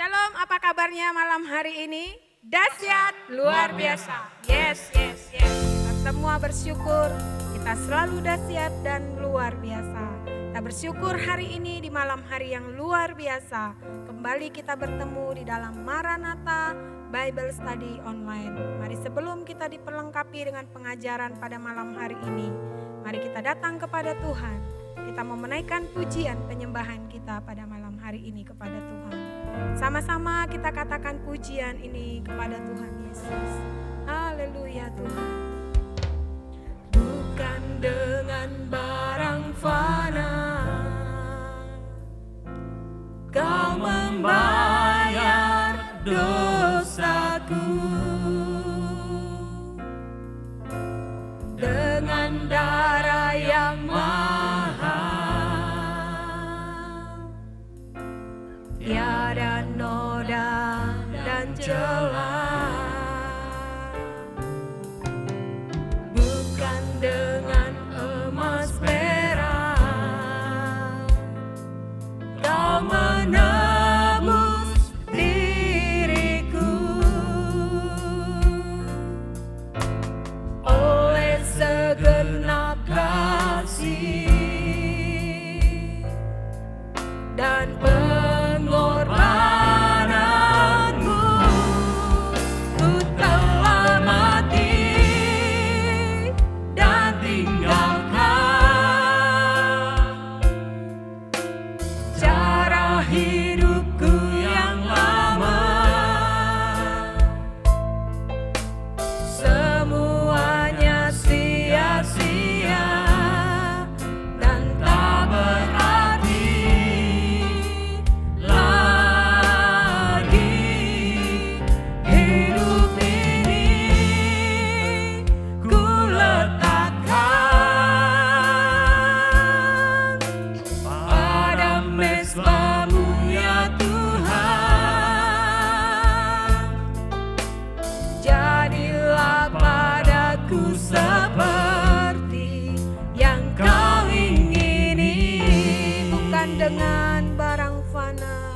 Shalom, apa kabarnya malam hari ini? Dahsyat, luar biasa. Yes. Kita semua bersyukur, kita selalu dahsyat dan luar biasa. Kita bersyukur hari ini di malam hari yang luar biasa. Kembali kita bertemu di dalam Maranatha Bible Study Online. Mari sebelum kita diperlengkapi dengan pengajaran pada malam hari ini, mari kita datang kepada Tuhan. Kita mau menaikkan pujian penyembahan kita pada malam hari ini kepada Tuhan. Sama-sama kita katakan pujian ini kepada Tuhan Yesus. Haleluya Tuhan. Bukan dengan barang fana Kau membayar dosaku, dengan darah yang mahal, tiada noda dan celah. Bukan dengan emas perak Kau menebus diriku, oleh segenap kasih dan pengorbananmu, ku telah mati dan tinggalkan cara hidupku yang lama. Semuanya sia-sia dan tak berarti lagi. Hidup ini ku letakkan pada mezbah-Mu ya Tuhan. Jadilah padaku seperti yang Kau ingini, bukan dengan barang fana,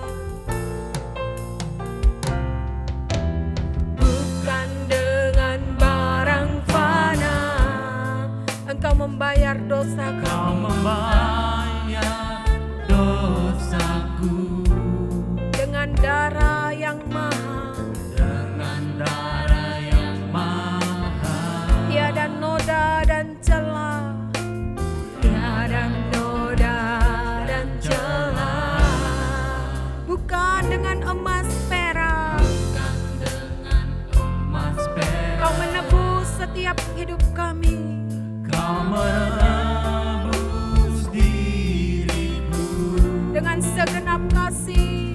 bukan dengan barang fana. Engkau membayar dosaku, Kau membayar dosaku, dengan darah yang mahal, dengan darah yang mahal, tiada noda dan celah, tiada noda dan celah. Bukan dengan emas perak bukan dengan emas perak. Kau menebus setiap hidup kami, Kau menebus diriku, dengan segenap kasih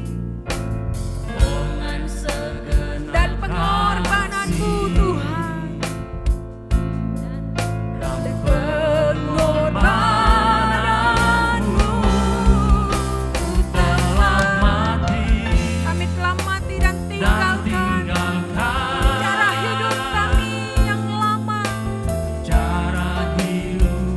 dengan segenap dan pengorbananmu Tuhan. dan Dan pengorbananmu, ku telah mati kami telah mati dan dan tinggalkan tinggalkan cara hidup kami yang lama. cara hidup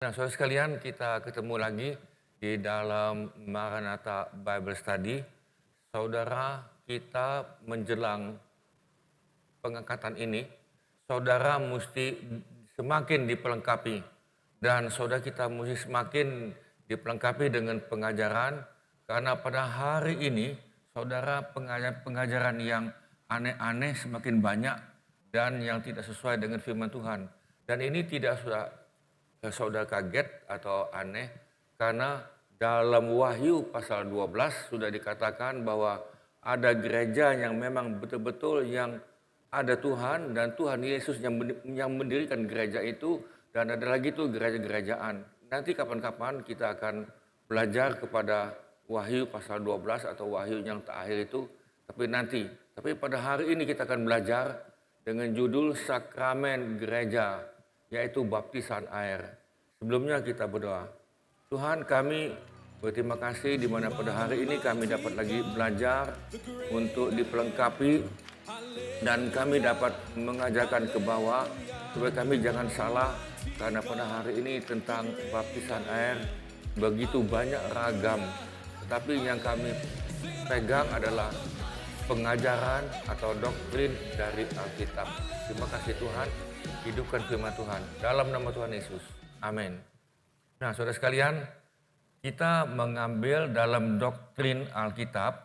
Nah, saudara sekalian, kita ketemu lagi di dalam Maranatha Bible Study. Saudara, kita menjelang pengangkatan ini, saudara mesti semakin dipelengkapi. Dan saudara kita mesti semakin dipelengkapi dengan pengajaran. Karena pada hari ini, saudara pengajaran yang aneh-aneh semakin banyak dan yang tidak sesuai dengan firman Tuhan. Dan ini tidak saudara kaget atau aneh karena dalam Wahyu pasal 12 sudah dikatakan bahwa ada gereja yang memang betul-betul yang ada Tuhan dan Tuhan Yesus yang mendirikan gereja itu, dan ada lagi tuh gereja-gerejaan. Nanti kapan-kapan kita akan belajar kepada Wahyu pasal 12 atau Wahyu yang terakhir itu, tapi pada hari ini kita akan belajar dengan judul Sakramen Gereja, yaitu baptisan air. Sebelumnya kita berdoa. Tuhan, kami berterima kasih di mana pada hari ini kami dapat lagi belajar untuk dipelengkapi dan kami dapat mengajarkan ke bawah supaya kami jangan salah, karena pada hari ini tentang baptisan air begitu banyak ragam, tetapi yang kami pegang adalah pengajaran atau doktrin dari Alkitab. Terima kasih Tuhan, hidupkan firman Tuhan dalam nama Tuhan Yesus. Amin. Nah, saudara sekalian, kita mengambil dalam doktrin Alkitab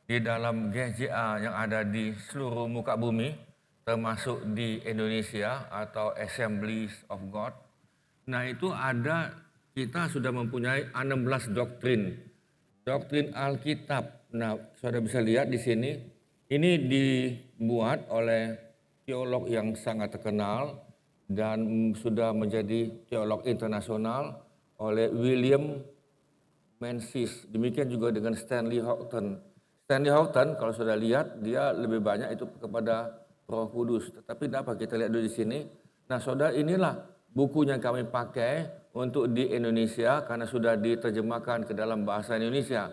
di dalam GJA yang ada di seluruh muka bumi, termasuk di Indonesia atau Assemblies of God. Nah, itu kita sudah mempunyai 16 doktrin. Doktrin Alkitab. Nah, saudara bisa lihat di sini, ini dibuat oleh teolog yang sangat terkenal dan sudah menjadi teolog internasional oleh William Menzies. Demikian juga dengan Stanley Houghton. Stanley Houghton kalau sudah lihat dia lebih banyak itu kepada Roh Kudus. Tetapi apa kita lihat dulu di sini. Nah, saudara, inilah buku yang kami pakai untuk di Indonesia karena sudah diterjemahkan ke dalam bahasa Indonesia.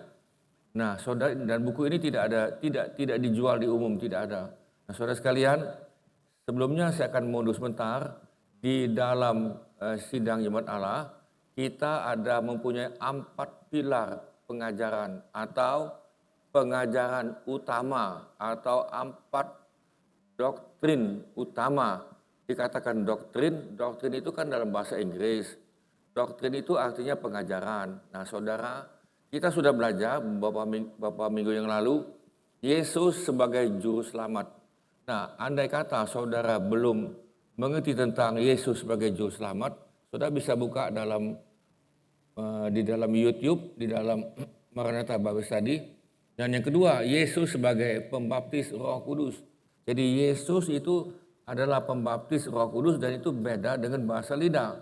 Nah, saudara, dan buku ini tidak dijual di umum, tidak ada. Nah, saudara sekalian, sebelumnya saya akan mundur sebentar. Di dalam sidang Jemaat Allah, kita ada mempunyai 4 pilar pengajaran atau pengajaran utama atau 4 doktrin utama. Dikatakan doktrin itu kan dalam bahasa Inggris. Doktrin itu artinya pengajaran. Nah, saudara, kita sudah belajar beberapa minggu yang lalu, Yesus sebagai juru selamat. Nah, andai kata saudara belum mengerti tentang Yesus sebagai juru selamat, saudara bisa buka di dalam YouTube, di dalam Maranatha Bible Study. Dan yang kedua, Yesus sebagai pembaptis Roh Kudus. Jadi Yesus itu adalah pembaptis Roh Kudus dan itu beda dengan bahasa lidah.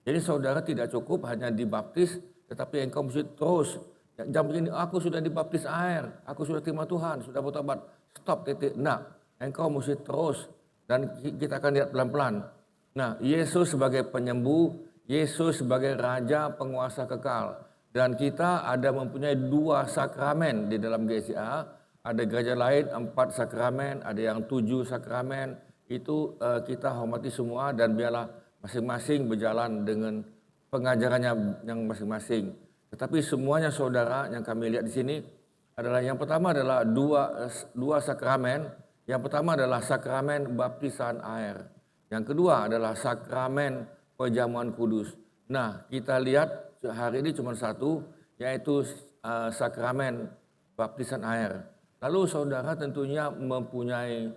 Jadi saudara tidak cukup hanya dibaptis, tetapi engkau mesti terus. Jam begini, aku sudah dibaptis air, aku sudah terima Tuhan, sudah bertobat. Stop, titik. Nah, engkau mesti terus. Dan kita akan lihat pelan-pelan. Nah, Yesus sebagai penyembuh, Yesus sebagai Raja penguasa kekal. Dan kita ada mempunyai 2 sakramen di dalam GCA. Ada gereja lain 4 sakramen, ada yang 7 sakramen. Itu kita hormati semua dan biarlah masing-masing berjalan dengan pengajarannya yang masing-masing. Tetapi semuanya saudara yang kami lihat di sini adalah yang pertama adalah dua sakramen. Yang pertama adalah sakramen baptisan air. Yang kedua adalah sakramen perjamuan kudus. Nah, kita lihat hari ini cuma satu, yaitu sakramen baptisan air. Lalu saudara tentunya mempunyai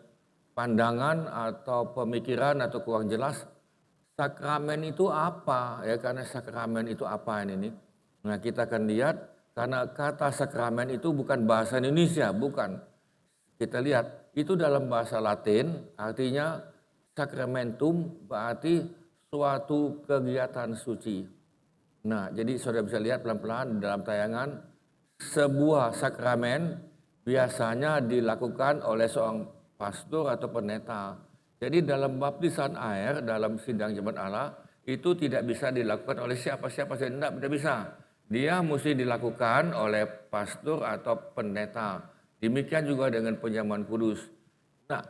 pandangan atau pemikiran atau kurang jelas, sakramen itu apa? Ya, karena sakramen itu apa ini? Nah, kita akan lihat karena kata sakramen itu bukan bahasa Indonesia, bukan. Kita lihat itu dalam bahasa Latin artinya sacramentum, berarti suatu kegiatan suci. Nah, jadi saudara bisa lihat pelan-pelan dalam tayangan, sebuah sakramen biasanya dilakukan oleh seorang pastor atau pendeta. Jadi dalam baptisan air, dalam sidang Jemaat Allah, itu tidak bisa dilakukan oleh siapa-siapa saja, tidak bisa. Dia mesti dilakukan oleh pastor atau pendeta. Demikian juga dengan perjamuan kudus. Nah,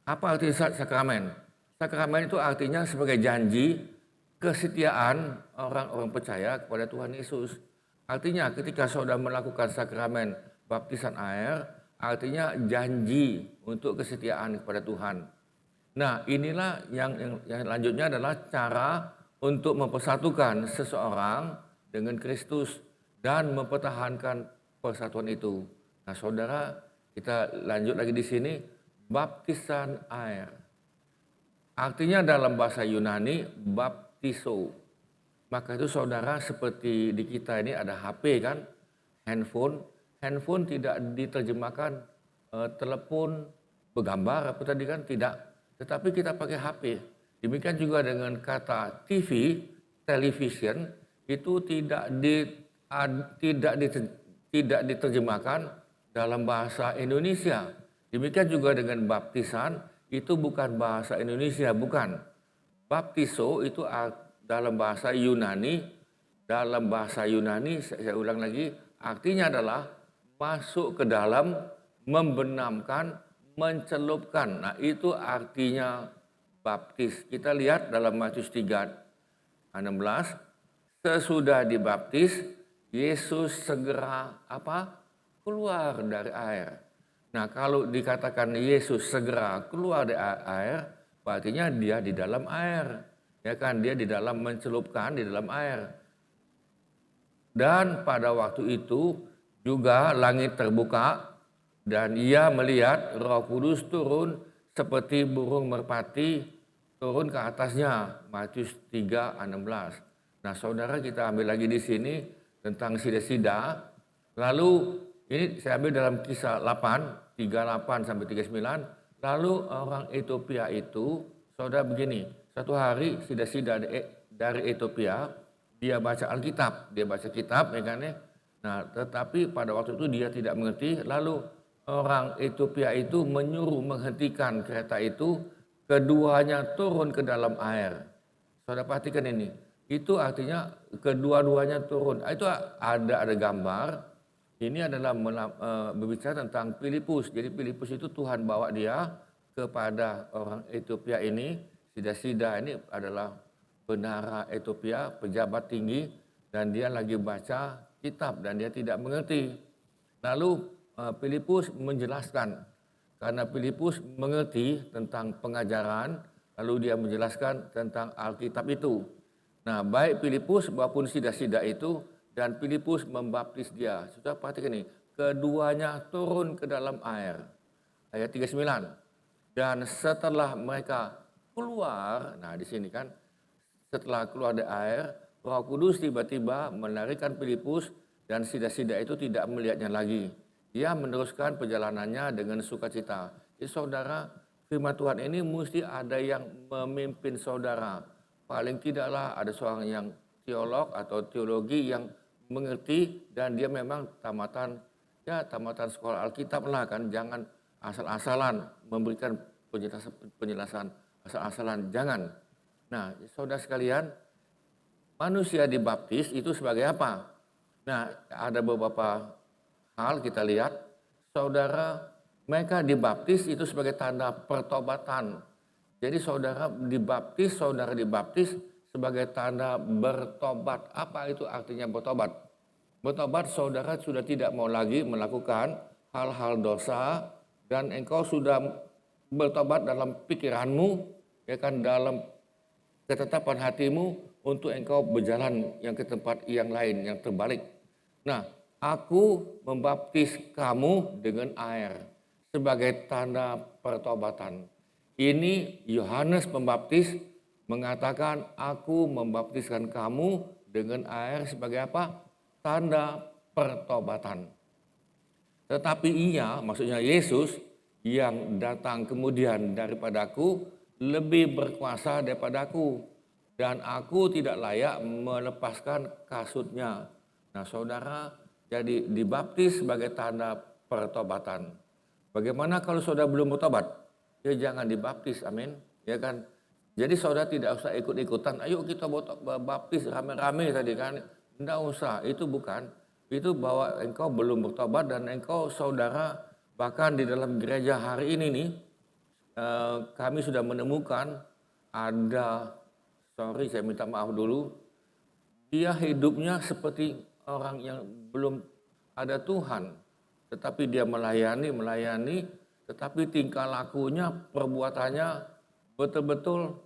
apa arti sakramen? Sakramen itu artinya sebagai janji kesetiaan orang-orang percaya kepada Tuhan Yesus. Artinya ketika saudara melakukan sakramen baptisan air, artinya janji untuk kesetiaan kepada Tuhan. Nah, inilah yang lanjutnya adalah cara untuk mempersatukan seseorang dengan Kristus dan mempertahankan persatuan itu. Nah, saudara, kita lanjut lagi di sini, baptisan air. Artinya dalam bahasa Yunani baptiso. Maka itu saudara, seperti di kita ini ada HP kan, handphone. Handphone tidak diterjemahkan telepon bergambar apa tadi kan, tidak. Tetapi kita pakai HP. Demikian juga dengan kata TV, television, itu tidak diterjemahkan dalam bahasa Indonesia. Demikian juga dengan baptisan, itu bukan bahasa Indonesia, bukan. Baptiso itu dalam bahasa Yunani, saya ulang lagi, artinya adalah masuk ke dalam, membenamkan, mencelupkan. Nah, itu artinya baptis. Kita lihat dalam Matius 3:16, sesudah dibaptis, Yesus segera keluar dari air. Nah, kalau dikatakan Yesus segera keluar dari air, artinya dia di dalam air. Ya kan, dia di dalam mencelupkan di dalam air. Dan pada waktu itu juga langit terbuka dan ia melihat Roh Kudus turun seperti burung merpati turun ke atasnya. Matius 3:16. Nah, saudara, kita ambil lagi di sini tentang sida-sida. Lalu ini saya ambil dalam Kisah 8:38 sampai 39. Lalu orang Ethiopia itu, saudara, begini, satu hari sida-sida dari Ethiopia, dia baca Alkitab, dia baca kitab, ya kan ya. Nah, tetapi pada waktu itu dia tidak mengerti. Lalu orang Ethiopia itu menyuruh menghentikan kereta itu, keduanya turun ke dalam air. Saudara perhatikan ini, itu artinya kedua-duanya turun. Itu ada gambar. Ini adalah berbicara tentang Filipus. Jadi Filipus itu Tuhan bawa dia kepada orang Ethiopia ini. Sida-sida ini adalah bendahara Ethiopia, pejabat tinggi, dan dia lagi baca kitab dan dia tidak mengerti. Lalu Filipus menjelaskan, karena Filipus mengerti tentang pengajaran, lalu dia menjelaskan tentang Alkitab itu. Nah, baik Filipus maupun sida-sida itu, dan Filipus membaptis dia. Sudah perhatikan ini, keduanya turun ke dalam air. Ayat 39. Dan setelah mereka keluar, nah di sini kan, setelah keluar dari air, Roh Kudus tiba-tiba menarikan Filipus dan sida-sida itu tidak melihatnya lagi. Dia meneruskan perjalanannya dengan sukacita. Jadi saudara, firman Tuhan ini mesti ada yang memimpin saudara. Paling tidaklah ada seorang yang teolog atau teologi yang mengerti dan dia memang tamatan sekolah Alkitab lah kan. Jangan asal-asalan memberikan penjelasan asal-asalan, jangan. Nah, saudara sekalian, manusia dibaptis itu sebagai apa? Nah, ada beberapa hal kita lihat. Saudara, mereka dibaptis itu sebagai tanda pertobatan. Jadi saudara dibaptis sebagai tanda bertobat. Apa itu artinya bertobat? Bertobat, saudara sudah tidak mau lagi melakukan hal-hal dosa dan engkau sudah bertobat dalam pikiranmu, ya kan, dalam ketetapan hatimu untuk engkau berjalan yang ke tempat yang lain, yang terbalik. Nah, aku membaptis kamu dengan air sebagai tanda pertobatan. Ini Yohanes Pembaptis mengatakan, aku membaptiskan kamu dengan air sebagai apa? Tanda pertobatan. Tetapi maksudnya Yesus yang datang kemudian daripadaku lebih berkuasa daripadaku, dan aku tidak layak melepaskan kasutnya. Nah, saudara, jadi dibaptis sebagai tanda pertobatan. Bagaimana kalau saudara belum bertobat? Ya jangan dibaptis, amin. Ya kan? Jadi saudara tidak usah ikut-ikutan, ayo kita baptis rame-rame tadi kan. Tidak usah, itu bukan. Itu bahwa engkau belum bertobat dan engkau saudara, bahkan di dalam gereja hari ini nih, kami sudah menemukan ada sorry saya minta maaf dulu, dia hidupnya seperti orang yang belum ada Tuhan. Tetapi dia melayani, tetapi tingkah lakunya, perbuatannya betul-betul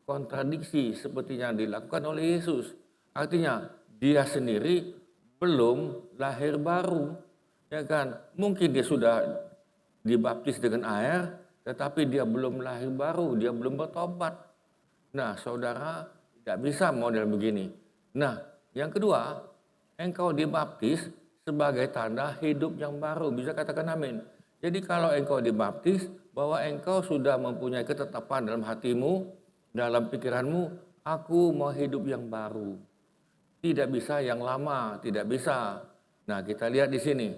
kontradiksi seperti yang dilakukan oleh Yesus. Artinya dia sendiri belum lahir baru, ya kan? Mungkin dia sudah dibaptis dengan air, tetapi dia belum lahir baru, dia belum bertobat. Nah, saudara, tidak bisa model begini. Nah, yang kedua, engkau dibaptis sebagai tanda hidup yang baru. Bisa katakan amin. Jadi kalau engkau dibaptis, bahwa engkau sudah mempunyai ketetapan dalam hatimu, dalam pikiranmu, aku mau hidup yang baru. Tidak bisa yang lama, tidak bisa. Nah, kita lihat di sini.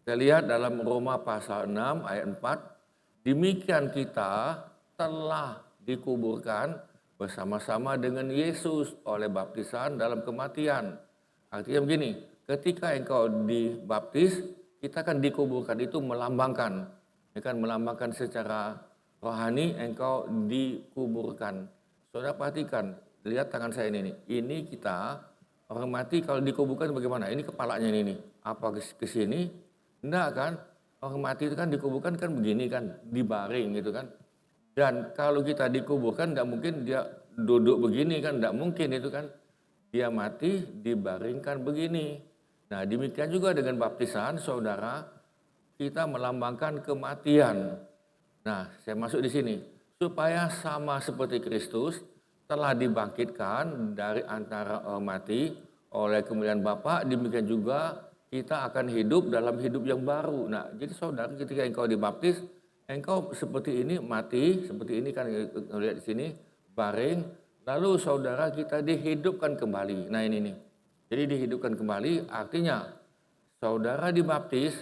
Kita lihat dalam Roma pasal 6 ayat 4. Demikian kita telah dikuburkan bersama-sama dengan Yesus oleh baptisan dalam kematian. Artinya begini, ketika engkau dibaptis, kita akan dikuburkan, itu melambangkan. Melambangkan secara rohani engkau dikuburkan. Saudara perhatikan, lihat tangan saya ini. Ini kita, orang mati kalau dikuburkan bagaimana? Ini kepalanya ini. Apa ke sini? Enggak kan? Orang mati itu kan dikuburkan kan begini kan, dibaring gitu kan. Dan kalau kita dikuburkan tidak mungkin dia duduk begini kan, tidak mungkin itu kan. Dia mati dibaringkan begini. Nah, demikian juga dengan baptisan, saudara, kita melambangkan kematian. Nah, saya masuk di sini. Supaya sama seperti Kristus telah dibangkitkan dari antara orang mati oleh kemuliaan Bapa, demikian juga kita akan hidup dalam hidup yang baru. Nah, jadi saudara, ketika engkau dibaptis, engkau seperti ini mati, seperti ini kan lihat di sini, baring, lalu saudara kita dihidupkan kembali. Nah, ini nih. Jadi dihidupkan kembali artinya saudara dibaptis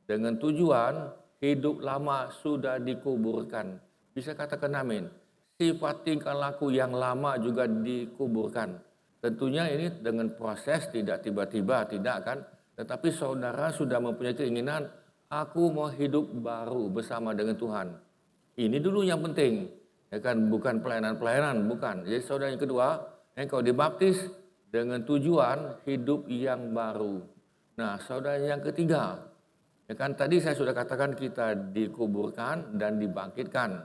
dengan tujuan hidup lama sudah dikuburkan. Bisa katakan amin. Sifat tingkah laku yang lama juga dikuburkan. Tentunya ini dengan proses, tidak tiba-tiba, tidak kan. Tetapi saudara sudah mempunyai keinginan, aku mau hidup baru bersama dengan Tuhan. Ini dulu yang penting. Ya kan, bukan pelayanan-pelayanan, bukan. Jadi saudara yang kedua, engkau dibaptis dengan tujuan hidup yang baru. Nah, saudara yang ketiga, ya kan tadi saya sudah katakan kita dikuburkan dan dibangkitkan.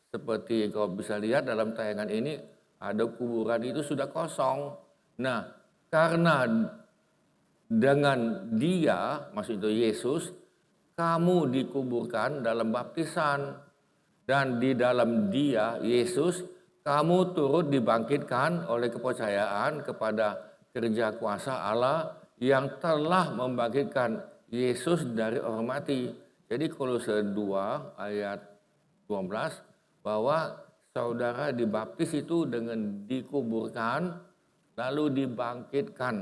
Seperti kau bisa lihat dalam tayangan ini, ada kuburan itu sudah kosong. Nah, karena dengan dia, maksudnya Yesus, kamu dikuburkan dalam baptisan. Dan di dalam dia, Yesus, kamu turut dibangkitkan oleh kepercayaan kepada kerja kuasa Allah yang telah membangkitkan Yesus dari orang mati. Jadi Kolose 2 ayat 12, bahwa saudara dibaptis itu dengan dikuburkan lalu dibangkitkan.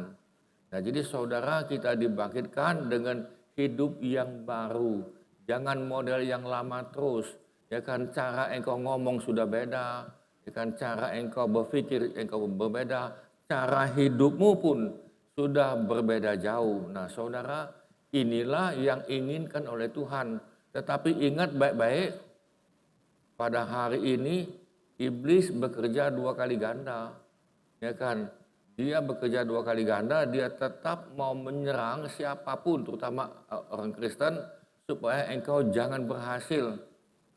Nah, jadi saudara kita dibangkitkan dengan hidup yang baru. Jangan model yang lama terus. Ya kan, cara engkau ngomong sudah beda. Ya kan, cara engkau berpikir engkau berbeda. Cara hidupmu pun sudah berbeda jauh. Nah, saudara, inilah yang inginkan oleh Tuhan. Tetapi ingat baik-baik, pada hari ini iblis bekerja 2 kali ganda. Ya kan? Dia bekerja 2 kali ganda, dia tetap mau menyerang siapapun, terutama orang Kristen, supaya engkau jangan berhasil.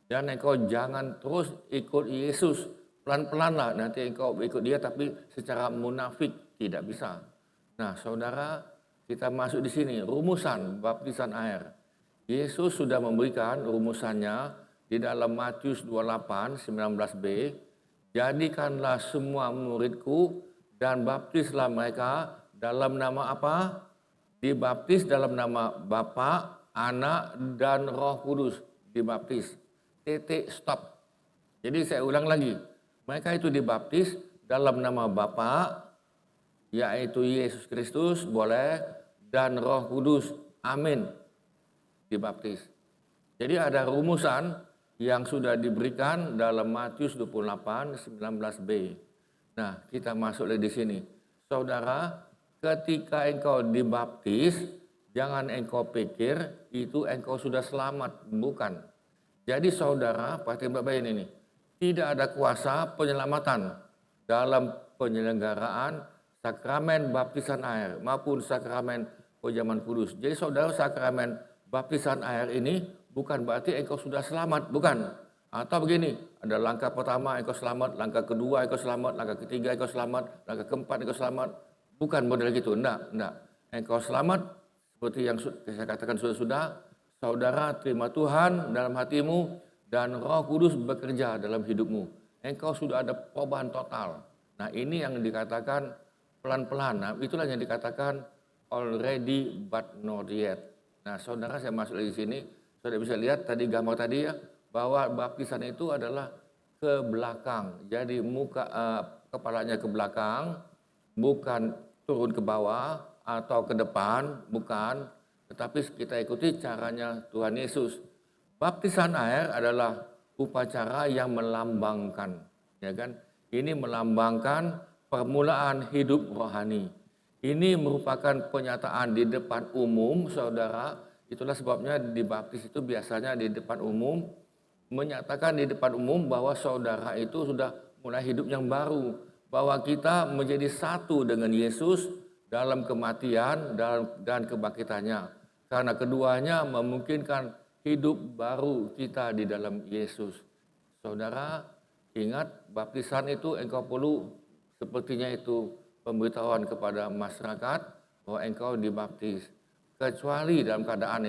Dan engkau jangan terus ikut Yesus. Pelan-pelan lah, nanti engkau ikut dia tapi secara munafik, tidak bisa. Nah, saudara, kita masuk di sini, rumusan baptisan air. Yesus sudah memberikan rumusannya di dalam Matius 28, 19b. Jadikanlah semua muridku dan baptislah mereka dalam nama apa? Dibaptis dalam nama Bapa, Anak, dan Roh Kudus. Dibaptis. Titik stop. Jadi saya ulang lagi. Mereka itu dibaptis dalam nama Bapa, yaitu Yesus Kristus, boleh, dan Roh Kudus. Amin. Dibaptis. Jadi ada rumusan yang sudah diberikan dalam Matius 28, 19b. Nah, kita masuk lagi di sini. Saudara, ketika engkau dibaptis, jangan engkau pikir itu engkau sudah selamat. Bukan. Jadi saudara, perhatikan baik-baik ini. Tidak ada kuasa penyelamatan dalam penyelenggaraan sakramen baptisan air maupun sakramen penjaman kudus. Jadi saudara, sakramen baptisan air ini bukan berarti engkau sudah selamat, bukan. Atau begini, ada langkah pertama engkau selamat, langkah kedua engkau selamat, langkah ketiga engkau selamat, langkah keempat engkau selamat. Bukan model gitu, enggak. Engkau selamat seperti yang saya katakan sudah, saudara terima Tuhan dalam hatimu dan Roh Kudus bekerja dalam hidupmu. Engkau sudah ada perubahan total. Nah, ini yang dikatakan pelan-pelan. Nah, itulah yang dikatakan already but not yet. Nah, saudara, saya masuk lagi sini. Saudara bisa lihat tadi gambar tadi ya, bahwa baptisan itu adalah ke belakang. Jadi kepalanya ke belakang, bukan turun ke bawah atau ke depan, bukan. Tetapi kita ikuti caranya Tuhan Yesus. Baptisan air adalah upacara yang melambangkan, ya kan? Ini melambangkan permulaan hidup rohani. Ini merupakan penyataan di depan umum, saudara. Itulah sebabnya dibaptis itu biasanya di depan umum, menyatakan di depan umum bahwa saudara itu sudah mulai hidup yang baru, bahwa kita menjadi satu dengan Yesus dalam kematian dan kebangkitannya. Karena keduanya memungkinkan hidup baru kita di dalam Yesus. Saudara, ingat baptisan itu engkau perlu sepertinya itu pemberitahuan kepada masyarakat bahwa engkau dibaptis. Kecuali dalam keadaan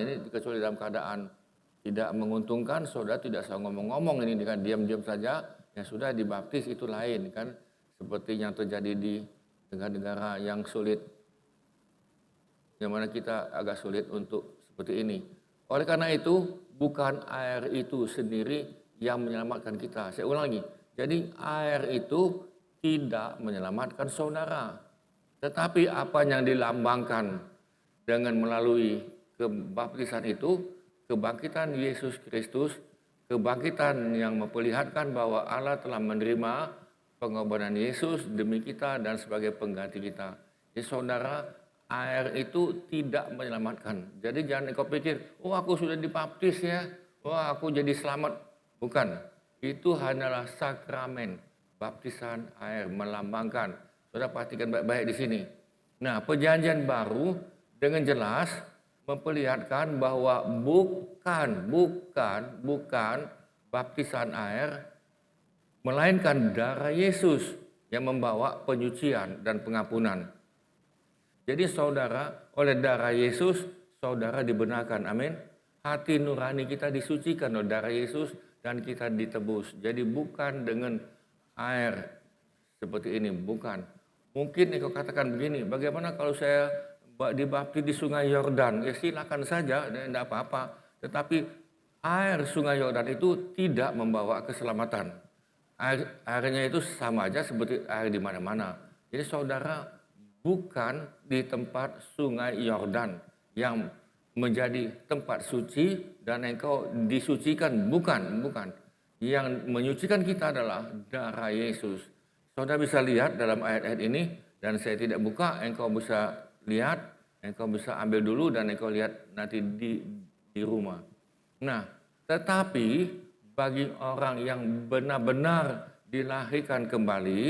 tidak menguntungkan, saudara tidak usah ngomong-ngomong ini dengan diam-diam saja, yang sudah dibaptis itu lain kan. Seperti yang terjadi di negara-negara yang sulit, yang mana kita agak sulit untuk seperti ini. Oleh karena itu, bukan air itu sendiri yang menyelamatkan kita. Saya ulang lagi. Jadi air itu tidak menyelamatkan saudara. Tetapi apa yang dilambangkan dengan melalui kebaptisan itu, kebangkitan Yesus Kristus, kebangkitan yang memperlihatkan bahwa Allah telah menerima pengorbanan Yesus demi kita dan sebagai pengganti kita. Jadi saudara, air itu tidak menyelamatkan. Jadi jangan engkau pikir, oh aku sudah dibaptis ya, oh aku jadi selamat. Bukan, itu hanyalah sakramen baptisan air melambangkan. Saudara perhatikan baik-baik di sini. Nah, perjanjian baru dengan jelas memperlihatkan bahwa bukan baptisan air, melainkan darah Yesus yang membawa penyucian dan pengampunan. Jadi saudara, oleh darah Yesus, saudara dibenarkan. Amin. Hati nurani kita disucikan oleh darah Yesus dan kita ditebus. Jadi bukan dengan air seperti ini, bukan. Mungkin engkau katakan begini, bagaimana kalau saya dibaptis di sungai Yordan? Ya silakan saja, tidak apa-apa. Tetapi air sungai Yordan itu tidak membawa keselamatan. Airnya itu sama aja seperti air di mana-mana. Jadi saudara, bukan di tempat sungai Yordan yang menjadi tempat suci dan engkau disucikan, bukan. Yang menyucikan kita adalah darah Yesus. Saudara bisa lihat dalam ayat-ayat ini, dan saya tidak buka, engkau bisa lihat, engkau bisa ambil dulu dan engkau lihat nanti di rumah. Nah, tetapi bagi orang yang benar-benar dilahirkan kembali,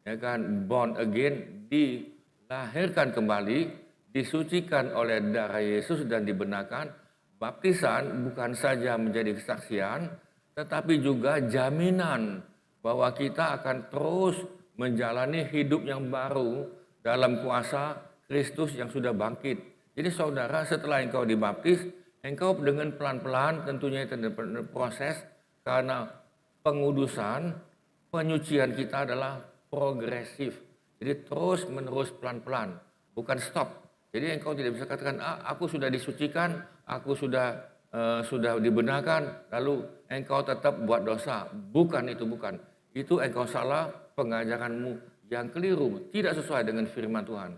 ya kan, born again, dilahirkan kembali, disucikan oleh darah Yesus dan dibenarkan, baptisan bukan saja menjadi kesaksian, tetapi juga jaminan bahwa kita akan terus menjalani hidup yang baru dalam kuasa Kristus yang sudah bangkit. Jadi saudara, setelah engkau dibaptis, engkau dengan pelan-pelan, tentunya itu proses, karena pengudusan, penyucian kita adalah progresif. Jadi terus menerus pelan-pelan, bukan stop. Jadi engkau tidak bisa katakan, aku sudah disucikan, aku sudah dibenarkan, lalu engkau tetap buat dosa. Bukan itu, bukan. Itu engkau salah, pengajaranmu yang keliru, tidak sesuai dengan firman Tuhan.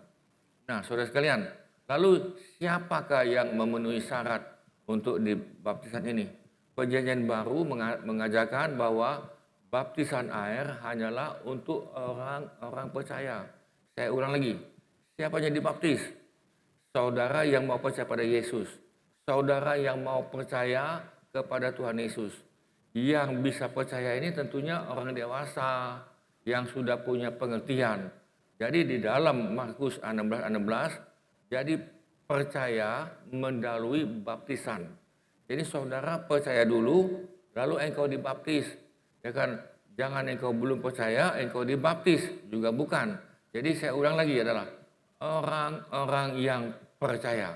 Nah, saudara sekalian, lalu siapakah yang memenuhi syarat untuk dibaptisan ini? Perjanjian baru mengajarkan bahwa baptisan air hanyalah untuk orang percaya. Saya ulang lagi, siapa yang dibaptis? Saudara yang mau percaya pada Yesus. Saudara yang mau percaya kepada Tuhan Yesus. Yang bisa percaya ini tentunya orang dewasa, yang sudah punya pengertian. Jadi di dalam Markus 16:16, jadi percaya melalui baptisan. Jadi saudara percaya dulu, lalu engkau dibaptis. Ya kan, jangan engkau belum percaya, engkau dibaptis, juga bukan. Jadi saya ulang lagi adalah orang-orang yang percaya.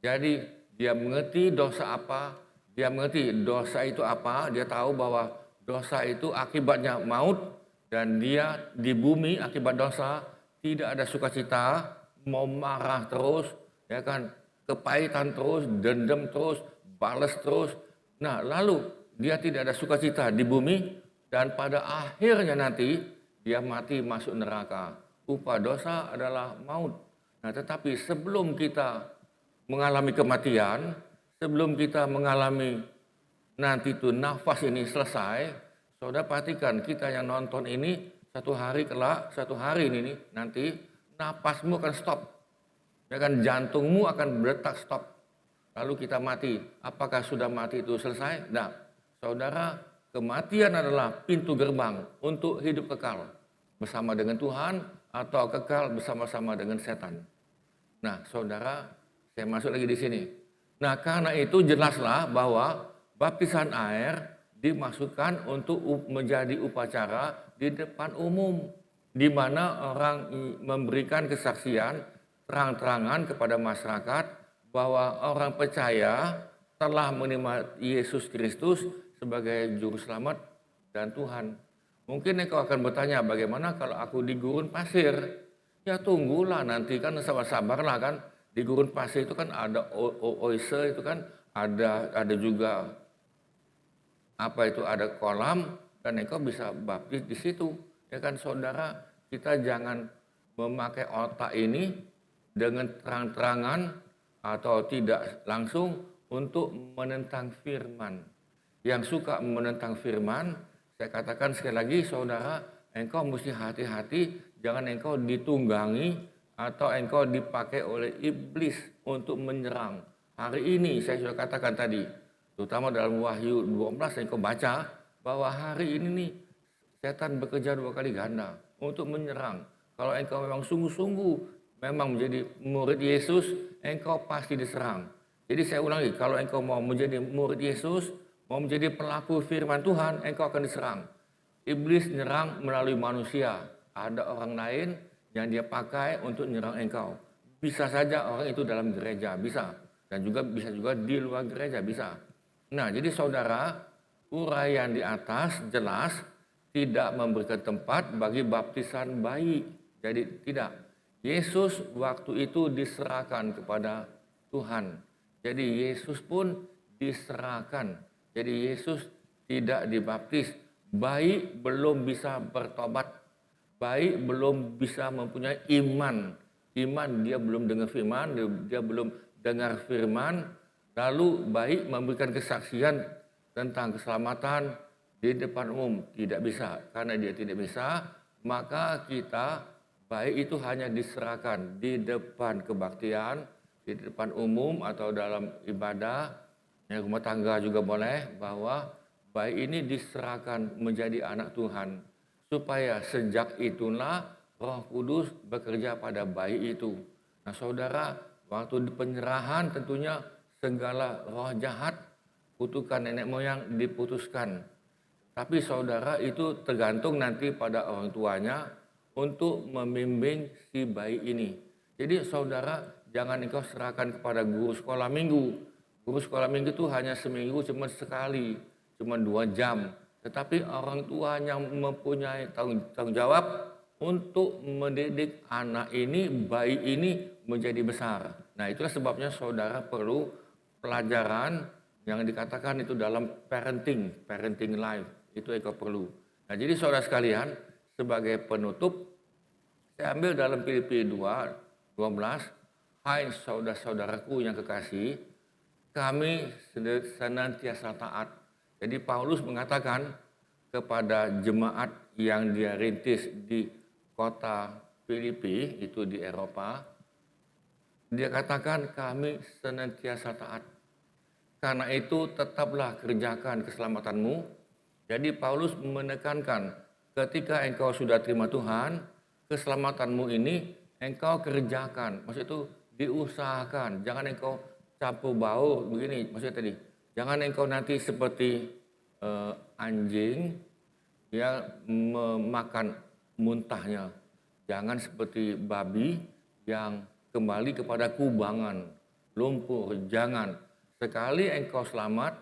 Jadi dia mengerti dosa apa, dia mengerti dosa itu apa, dia tahu bahwa dosa itu akibatnya maut, dan dia di bumi akibat dosa tidak ada sukacita, mau marah terus, ya kan, kepahitan terus, dendam terus, balas terus. Nah, lalu dia tidak ada sukacita di bumi, dan pada akhirnya nanti dia mati masuk neraka. Upah dosa adalah maut. Nah, tetapi sebelum kita mengalami kematian, sebelum kita mengalami nanti itu nafas ini selesai, saudara perhatikan kita yang nonton ini satu hari kelak, satu hari ini nih, nanti napasmu akan stop. Ya kan, jantungmu akan berdetak stop. Lalu kita mati. Apakah sudah mati itu selesai? Nah, saudara, kematian adalah pintu gerbang untuk hidup kekal bersama dengan Tuhan atau kekal bersama-sama dengan setan. Nah, saudara, saya masuk lagi di sini. Nah, karena itu jelaslah bahwa baptisan air dimasukkan untuk menjadi upacara di depan umum, di mana orang memberikan kesaksian terang-terangan kepada masyarakat bahwa orang percaya telah menerima Yesus Kristus sebagai juru selamat dan Tuhan. Mungkin engkau akan bertanya, bagaimana kalau aku di gurun pasir? Ya tunggulah nanti, kan sabar-sabarlah kan. Di gurun pasir itu kan ada oase, itu kan ada juga apa itu, ada kolam, dan engkau bisa baptis di situ. Ya kan saudara, kita jangan memakai otak ini dengan terang-terangan atau tidak langsung untuk menentang firman. Yang suka menentang firman, saya katakan sekali lagi saudara, engkau mesti hati-hati, jangan engkau ditunggangi atau engkau dipakai oleh iblis untuk menyerang. Hari ini saya sudah katakan tadi, terutama dalam Wahyu 12 engkau baca bahwa hari ini nih setan bekerja 2 kali ganda untuk menyerang. Kalau engkau memang sungguh-sungguh memang menjadi murid Yesus, engkau pasti diserang. Jadi saya ulangi, kalau engkau mau menjadi murid Yesus, mau menjadi pelaku firman Tuhan, engkau akan diserang. Iblis menyerang melalui manusia. Ada orang lain yang dia pakai untuk menyerang engkau. Bisa saja orang itu dalam gereja, bisa. Dan juga bisa juga di luar gereja, bisa. Nah, jadi saudara, uraian di atas jelas tidak memberikan tempat bagi baptisan bayi. Jadi tidak. Yesus waktu itu diserahkan kepada Tuhan. Jadi Yesus pun diserahkan. Jadi Yesus tidak dibaptis. Bayi belum bisa bertobat. Bayi belum bisa mempunyai iman. Iman, dia belum dengar firman, dia belum dengar firman. Lalu bayi memberikan kesaksian tentang keselamatan di depan umum. Tidak bisa. Karena dia tidak bisa, maka kita, bayi itu hanya diserahkan di depan kebaktian, di depan umum atau dalam ibadah, yang rumah tangga juga boleh, bahwa bayi ini diserahkan menjadi anak Tuhan. Supaya sejak itulah Roh Kudus bekerja pada bayi itu. Nah saudara, waktu di penyerahan tentunya segala roh jahat, kutukan nenek moyang diputuskan. Tapi saudara, itu tergantung nanti pada orang tuanya untuk membimbing si bayi ini. Jadi saudara, jangan engkau serahkan kepada guru sekolah minggu. Guru sekolah minggu itu hanya seminggu cuma sekali, cuma 2 jam. Tetapi orang tua yang mempunyai tanggung jawab untuk mendidik anak ini, bayi ini menjadi besar. Nah itulah sebabnya saudara perlu pelajaran yang dikatakan itu dalam parenting life. Itu engkau perlu. Nah jadi saudara sekalian, sebagai penutup, saya ambil dalam Filipi 2:12, hai saudara-saudaraku yang kekasih, kami senantiasa taat. Jadi Paulus mengatakan kepada jemaat yang dia rintis di kota Filipi, itu di Eropa, dia katakan kami senantiasa taat. Karena itu tetaplah kerjakan keselamatanmu. Jadi Paulus menekankan ketika engkau sudah terima Tuhan, keselamatanmu ini engkau kerjakan. Maksud itu diusahakan. Jangan engkau campur baur begini. Maksudnya tadi, jangan engkau nanti seperti anjing yang memakan muntahnya. Jangan seperti babi yang kembali kepada kubangan, lumpur. Jangan. Sekali engkau selamat,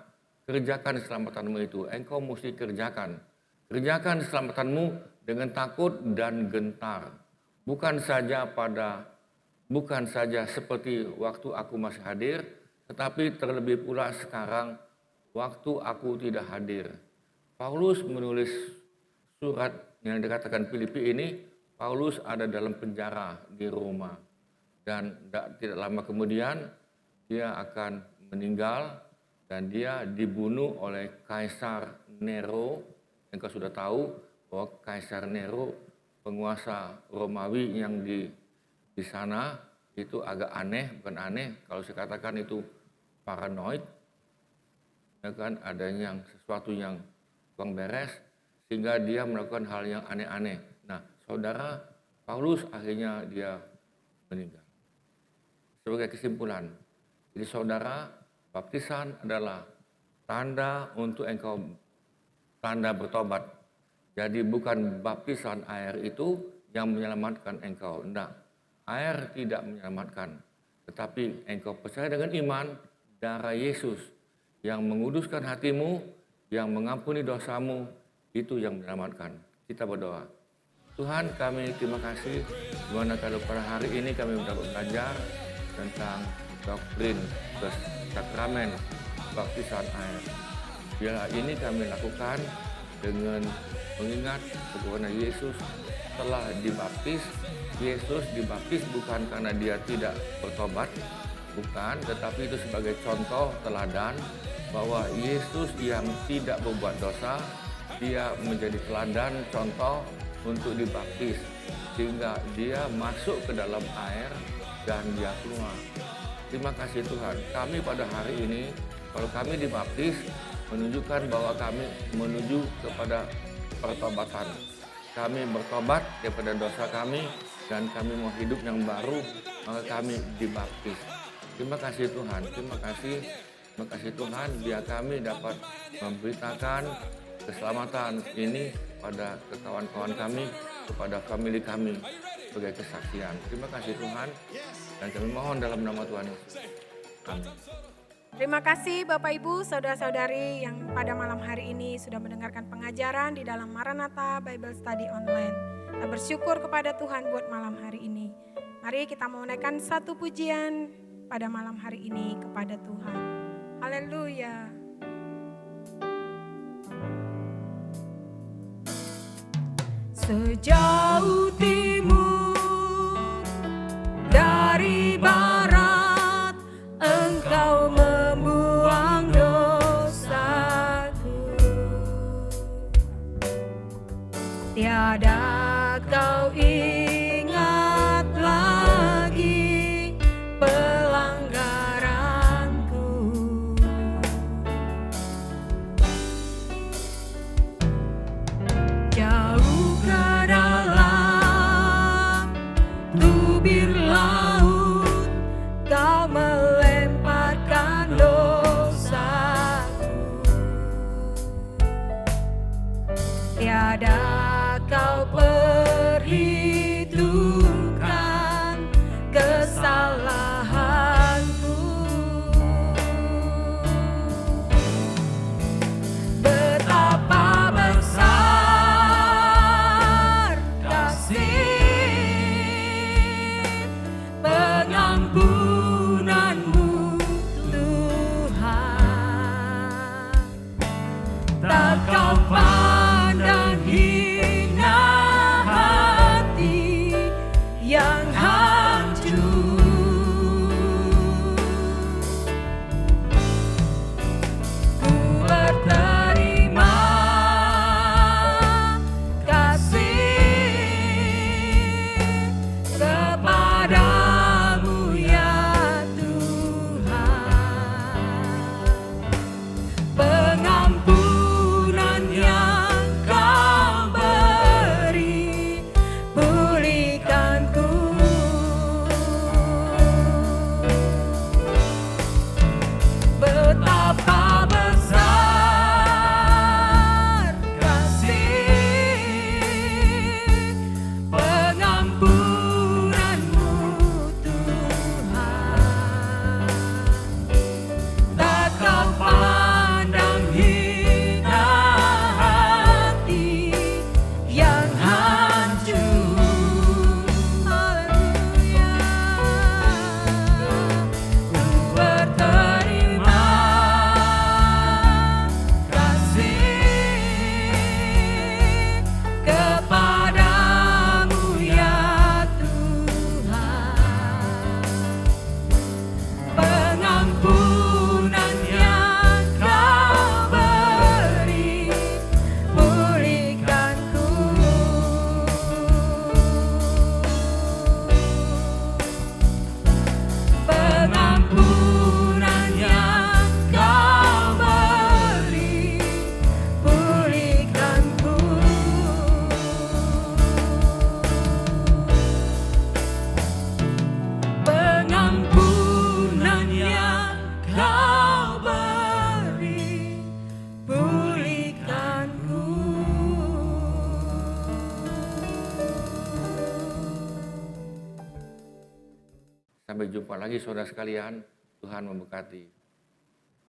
kerjakan keselamatanmu itu. Engkau mesti kerjakan. Kerjakan keselamatanmu dengan takut dan gentar. Bukan saja seperti waktu aku masih hadir, tetapi terlebih pula sekarang waktu aku tidak hadir. Paulus menulis surat yang dikatakan Filipi ini, Paulus ada dalam penjara di Roma. Dan tidak lama kemudian dia akan meninggal dan dia dibunuh oleh Kaisar Nero. Engkau sudah tahu bahwa Kaisar Nero, penguasa Romawi yang di sana itu agak aneh, bukan aneh, kalau saya katakan itu paranoid, ya kan, ada yang sesuatu yang kurang beres sehingga dia melakukan hal yang aneh-aneh. Nah, saudara, Paulus akhirnya dia meninggal. Sebagai kesimpulan, jadi saudara, baptisan adalah tanda untuk engkau, tanda bertobat. Jadi bukan baptisan air itu yang menyelamatkan engkau. Tidak, air tidak menyelamatkan. Tetapi engkau percaya dengan iman darah Yesus yang menguduskan hatimu, yang mengampuni dosamu, itu yang menyelamatkan. Kita berdoa. Tuhan, kami terima kasih dimana kalau pada hari ini kami mendapat belajar tentang doktrin sakramen baptisan air. Biarlah ini kami lakukan dengan mengingat bagaimana Yesus telah dibaptis. Yesus dibaptis bukan karena dia tidak bertobat, bukan, tetapi itu sebagai contoh teladan bahwa Yesus yang tidak berbuat dosa, dia menjadi teladan contoh untuk dibaptis sehingga dia masuk ke dalam air dan dia keluar. Terima kasih Tuhan, kami pada hari ini kalau kami dibaptis menunjukkan bahwa kami menuju kepada pertobatan. Kami bertobat daripada dosa kami dan kami mau hidup yang baru, maka kami dibaptis. Terima kasih Tuhan, terima kasih Tuhan, biar kami dapat memberitakan keselamatan ini pada kawan-kawan kami, kepada famili kami sebagai kesaksian. Terima kasih Tuhan, dan kami mohon dalam nama Tuhan Yesus. Amin. Terima kasih Bapak Ibu, Saudara-saudari yang pada malam hari ini sudah mendengarkan pengajaran di dalam Maranatha Bible Study Online. Kita bersyukur kepada Tuhan buat malam hari ini. Mari kita menaikkan satu pujian pada malam hari ini kepada Tuhan. Haleluya. Sejauh timur dari barat, Engkau membuang dosaku. Tiada kau ingat lagi pelanggaranku. Jauh ke dalam tubir laut, kau melemparkan dosaku. Tiada kau perhitungkan kesalahanku. Betapa besar kasih-Mu, Sampai jumpa lagi saudara sekalian. Tuhan memberkati.